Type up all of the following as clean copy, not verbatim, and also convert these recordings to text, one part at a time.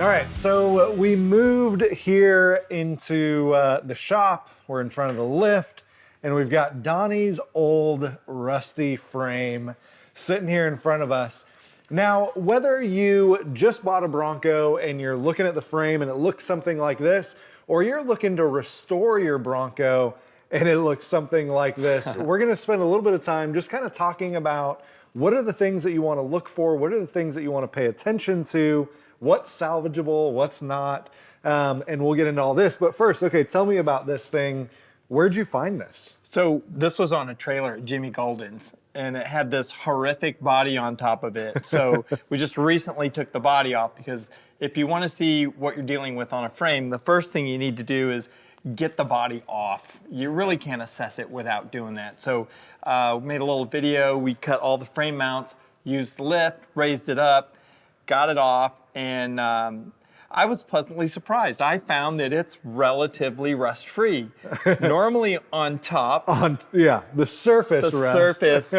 All right, so we moved here into the shop. We're in front of the lift, and we've got Donnie's old rusty frame sitting here in front of us. Now, whether you just bought a Bronco and you're looking at the frame and it looks something like this, or you're looking to restore your Bronco and it looks something like this, we're gonna spend a little bit of time just kind of talking about what are the things that you wanna look for, what are the things that you wanna pay attention to, what's salvageable, what's not, and we'll get into all this. But first, okay, tell me about this thing. Where'd you find this? So this was on a trailer at Jimmy Golden's, and it had this horrific body on top of it. So we just recently took the body off, because if you want to see what you're dealing with on a frame, the first thing you need to do is get the body off. You really can't assess it without doing that. So we made a little video. We cut all the frame mounts, used the lift, raised it up, got it off, and I was pleasantly surprised. I found that it's relatively rust-free. Normally on top, the surface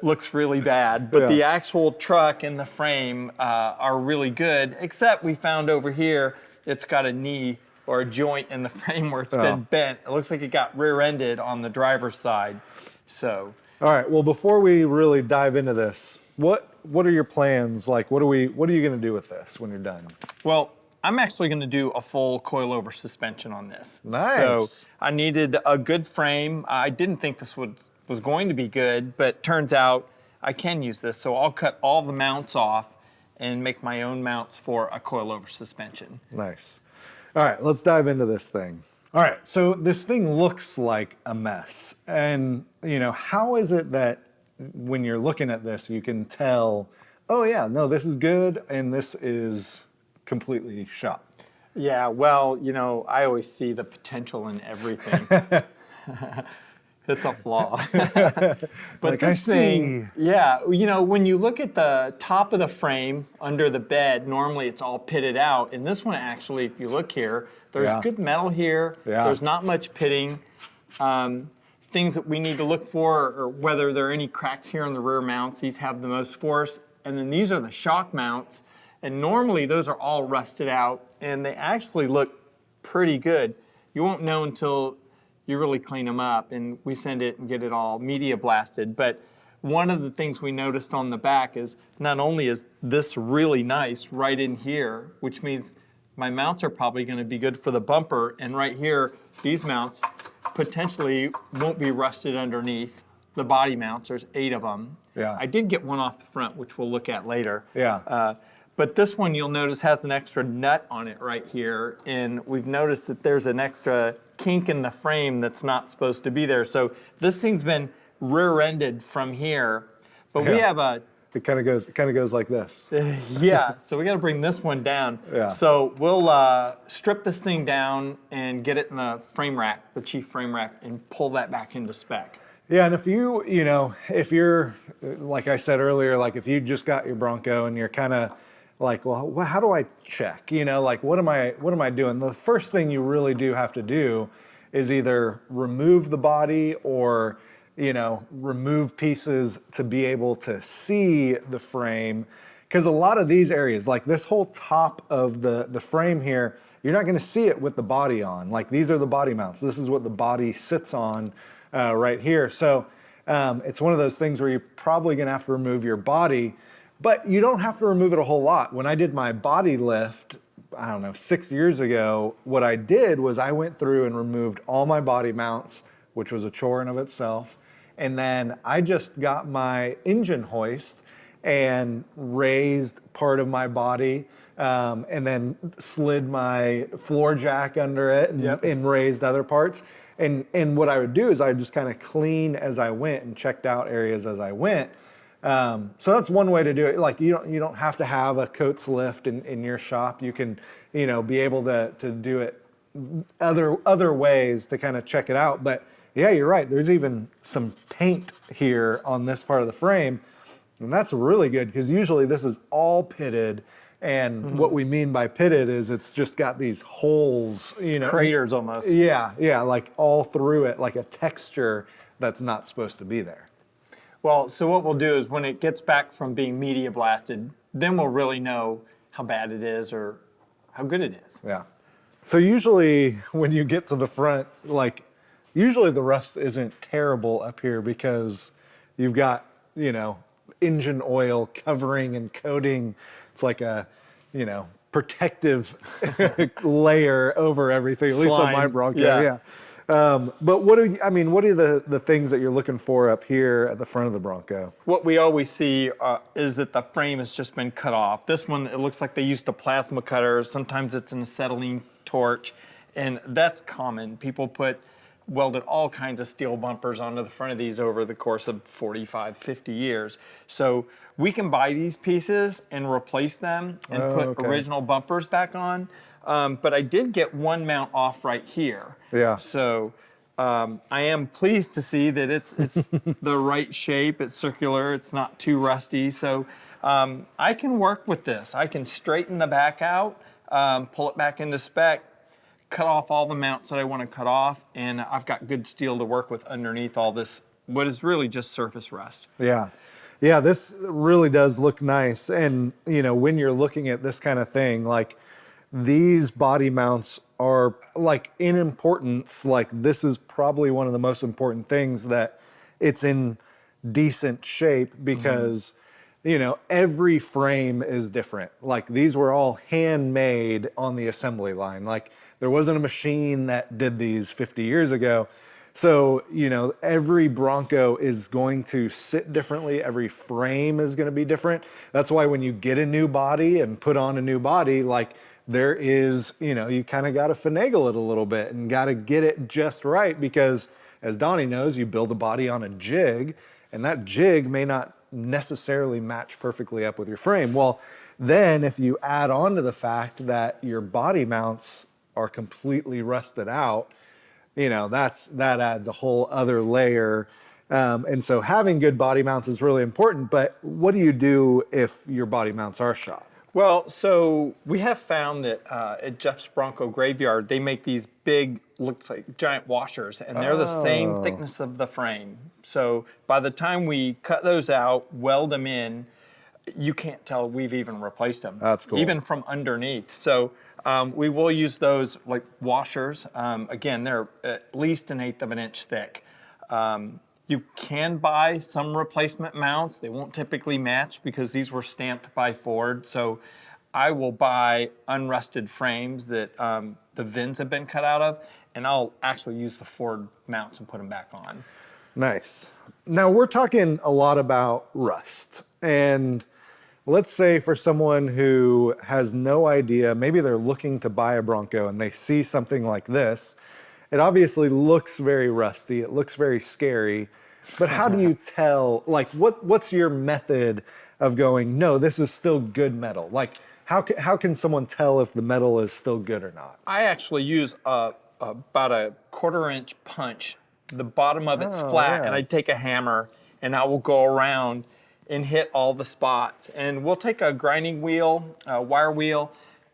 looks really bad, but the actual truck and the frame are really good, except we found over here, it's got a knee or a joint in the frame where it's been bent. It looks like it got rear-ended on the driver's side. So. All right, well, before we really dive into this, what are your plans? Like, what are you gonna do with this when you're done? Well, I'm actually going to do a full coilover suspension on this. Nice. So I needed a good frame. I didn't think this was going to be good, but turns out I can use this. So I'll cut all the mounts off and make my own mounts for a coilover suspension. Nice. All right, let's dive into this thing. All right, so this thing looks like a mess. And, how is it that when you're looking at this, you can tell, oh yeah, no, this is good and this is completely shot? Yeah, well, I always see the potential in everything. It's a flaw. But like, this thing, when you look at the top of the frame under the bed, normally it's all pitted out. And this one actually, if you look here, there's good metal here. Yeah. There's not much pitting. Things that we need to look for are whether there are any cracks here on the rear mounts. These have the most force. And then these are the shock mounts. And normally those are all rusted out and they actually look pretty good. You won't know until you really clean them up and we send it and get it all media blasted. But one of the things we noticed on the back is not only is this really nice right in here, which means my mounts are probably going to be good for the bumper, and right here, these mounts potentially won't be rusted underneath. The body mounts, there's 8 of them. Yeah. I did get one off the front, which we'll look at later. Yeah. But this one you'll notice has an extra nut on it right here, and we've noticed that there's an extra kink in the frame that's not supposed to be there. So this thing's been rear-ended from here, but we have a... It kind of goes like this. So we got to bring this one down. Yeah. So we'll strip this thing down and get it in the frame rack, the chief frame rack, and pull that back into spec. Yeah, and if if you're, like I said earlier, like if you just got your Bronco and you're kind of like, well, how do I check? Like what am I doing? The first thing you really do have to do is either remove the body or, remove pieces to be able to see the frame. Because a lot of these areas, like this whole top of the frame here, you're not gonna see it with the body on. Like these are the body mounts. This is what the body sits on right here. So it's one of those things where you're probably gonna have to remove your body, but you don't have to remove it a whole lot. When I did my body lift, I don't know, 6 years ago, what I did was I went through and removed all my body mounts, which was a chore in of itself. And then I just got my engine hoist and raised part of my body, and then slid my floor jack under it and raised other parts. And what I would do is I would just kind of clean as I went and checked out areas as I went. So that's one way to do it. Like you don't have to have a Coates lift in your shop. You can, be able to do it other ways to kind of check it out. But yeah, you're right. There's even some paint here on this part of the frame. And that's really good because usually this is all pitted. And what we mean by pitted is it's just got these holes, Craters almost. Yeah, like all through it, like a texture that's not supposed to be there. Well, so what we'll do is when it gets back from being media blasted, then we'll really know how bad it is or how good it is. Yeah. So usually when you get to the front, like usually the rust isn't terrible up here because you've got, engine oil covering and coating. It's like a, protective layer over everything, at least on my Slime, Bronco. yeah. Yeah. But what are the things that you're looking for up here at the front of the Bronco? What we always see is that the frame has just been cut off. This one, it looks like they used a plasma cutter. Sometimes it's an acetylene torch, and that's common. People welded all kinds of steel bumpers onto the front of these over the course of 45, 50 years. So we can buy these pieces and replace them and put original bumpers back on. But I did get one mount off right here. Yeah. So I am pleased to see that it's the right shape. It's circular. It's not too rusty. So I can work with this. I can straighten the back out, pull it back into spec, cut off all the mounts that I want to cut off, and I've got good steel to work with underneath all this, what is really just surface rust. Yeah. Yeah, this really does look nice. And, when you're looking at this kind of thing, like these body mounts are like in importance, like this is probably one of the most important things that it's in decent shape because, every frame is different. Like these were all handmade on the assembly line. Like there wasn't a machine that did these 50 years ago. So, every Bronco is going to sit differently. Every frame is going to be different. That's why when you get a new body and put on a new body, like there is, you kind of got to finagle it a little bit and got to get it just right because as Donnie knows, you build a body on a jig and that jig may not necessarily match perfectly up with your frame. Well, then if you add on to the fact that your body mounts are completely rusted out, that adds a whole other layer. And so having good body mounts is really important, but what do you do if your body mounts are shot? Well, so we have found that at Jeff's Bronco Graveyard, they make these big, looks like giant washers, and they're the same thickness of the frame. So by the time we cut those out, weld them in, you can't tell we've even replaced them. That's cool. Even from underneath. So we will use those like washers. Again, they're at least 1/8 of an inch thick. You can buy some replacement mounts. They won't typically match because these were stamped by Ford. So I will buy unrusted frames that the VINs have been cut out of, and I'll actually use the Ford mounts and put them back on. Nice. Now we're talking a lot about rust. And let's say for someone who has no idea, maybe they're looking to buy a Bronco and they see something like this. It obviously looks very rusty. It looks very scary. But how do you tell, like, what's your method of going, no, this is still good metal? Like, how can someone tell if the metal is still good or not? I actually use about a 1/4 inch punch. The bottom of it's flat, and I take a hammer and I will go around and hit all the spots. And we'll take a grinding wheel, a wire wheel,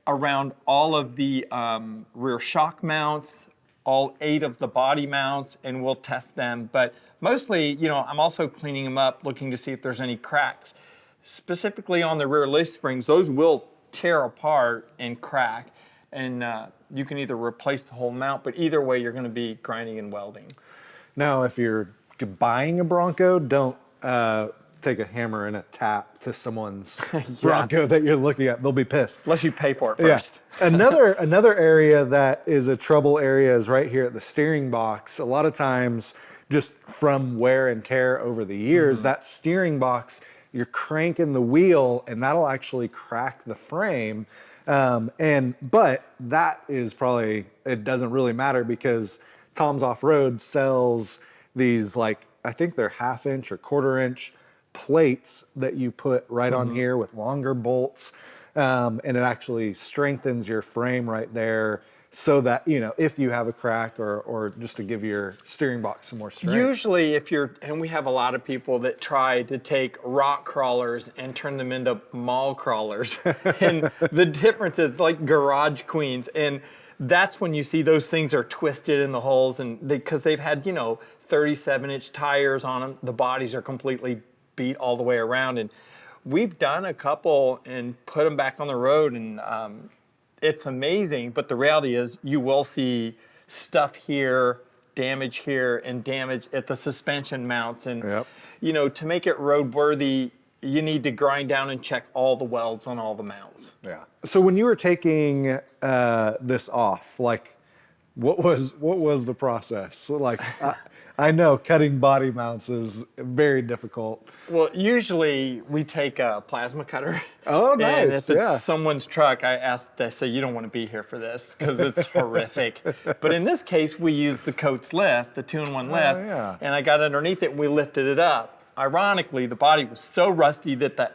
around all of the rear shock mounts, all 8 of the body mounts, and we'll test them. But mostly, I'm also cleaning them up, looking to see if there's any cracks. Specifically on the rear leaf springs, those will tear apart and crack. And you can either replace the whole mount, but either way, you're gonna be grinding and welding. Now, if you're buying a Bronco, don't take a hammer and a tap to someone's Bronco that you're looking at. They'll be pissed. Unless you pay for it first. Yeah. Another area that is a trouble area is right here at the steering box. A lot of times, just from wear and tear over the years, that steering box, you're cranking the wheel and that'll actually crack the frame. But that is probably, it doesn't really matter because Tom's Off-Road sells these, like, I think they're 1/2 inch or 1/4 inch plates that you put right on here with longer bolts. And it actually strengthens your frame right there so that, if you have a crack or just to give your steering box some more strength. Usually and we have a lot of people that try to take rock crawlers and turn them into mall crawlers. And the difference is like garage queens. And that's when you see those things are twisted in the holes and because they've had, 37-inch tires on them. The bodies are completely beat all the way around. And we've done a couple and put them back on the road and it's amazing, but the reality is you will see stuff here, damage here, and damage at the suspension mounts. And, Yep. you know, to make it roadworthy, you need to grind down and check all the welds on all the mounts. Yeah. So when you were taking this off, like, what was the process? So, like, I know cutting body mounts is very difficult. Well, usually we take a plasma cutter. Oh, And nice. if it's Yeah. someone's truck, I say, you don't want to be here for this because it's horrific. But in this case, we used the Coates lift, the 2-in-1 lift, yeah. and I got underneath it and we lifted it up. Ironically, the body was so rusty that the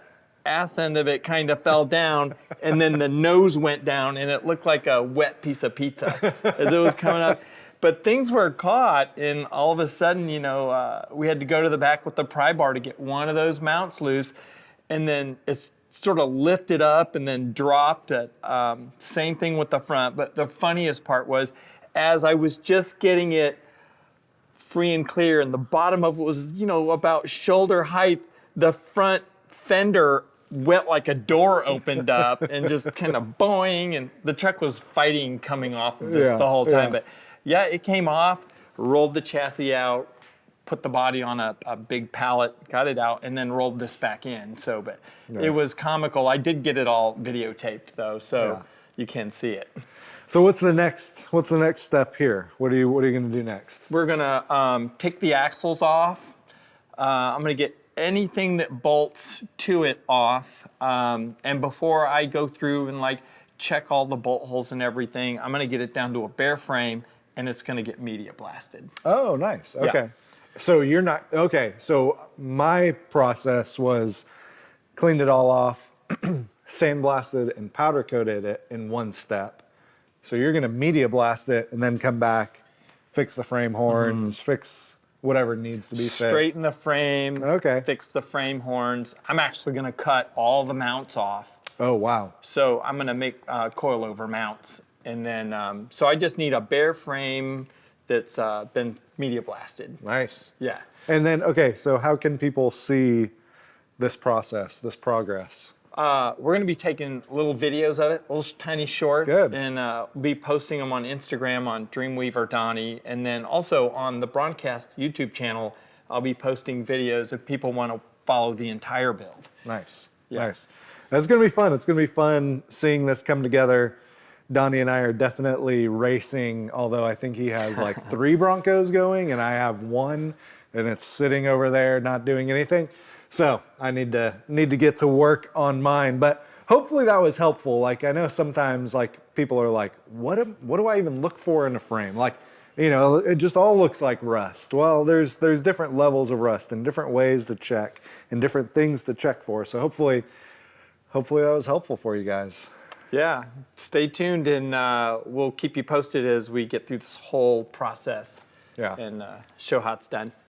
ass end of it kind of fell down, and then the nose went down, and it looked like a wet piece of pizza as it was coming up. But things were caught, and all of a sudden, you know, we had to go to the back with the pry bar to get one of those mounts loose, and then it's sort of lifted up and then dropped it. Same thing with the front, but the funniest part was, as I was just getting it free and clear, and the bottom of it was, you know, about shoulder height, the front fender went like a door opened up and just kind of boing, and the truck was fighting coming off of this Yeah, the whole time. yeah. But yeah, it came off, rolled the chassis out, put the body on a big pallet, got it out, and then rolled this back in. So, but Nice. it was comical. I did get it all videotaped though, so Yeah. you can see it. So what's the next step here? What are you going to do next? We're gonna take the axles off. I'm gonna get anything that bolts to it off. And before I go through and like check all the bolt holes and everything, I'm gonna get it down to a bare frame, and it's gonna get media blasted. Oh, nice. Okay. So you're not okay. So my process was cleaned it all off, sandblasted and powder coated it in one step. So you're going to media blast it and then come back, fix the frame horns, fix whatever needs to be fixed. Straighten the frame, Okay. fix the frame horns. I'm actually gonna cut all the mounts off. Oh, wow. So I'm gonna make coilover mounts. And then, so I just need a bare frame that's been media blasted. Nice. Yeah. And then, okay, so how can people see this process, this progress? We're going to be taking little videos of it, little tiny shorts, Good. and be posting them on Instagram on Dreamweaver Donnie, and then also on the Broadcast YouTube channel. I'll be posting videos if people want to follow the entire build. Nice. Yeah. Nice. That's going to be fun. It's going to be fun seeing this come together. Donnie and I are definitely racing, although I think he has like 3 Broncos going and I have 1, and it's sitting over there not doing anything. So I need to get to work on mine, but hopefully that was helpful. Like, I know sometimes like people are like, what do I even look for in a frame? Like, you know, it just all looks like rust. Well, there's different levels of rust and different ways to check and different things to check for. So hopefully that was helpful for you guys. Yeah, stay tuned, and we'll keep you posted as we get through this whole process Yeah. and show how it's done.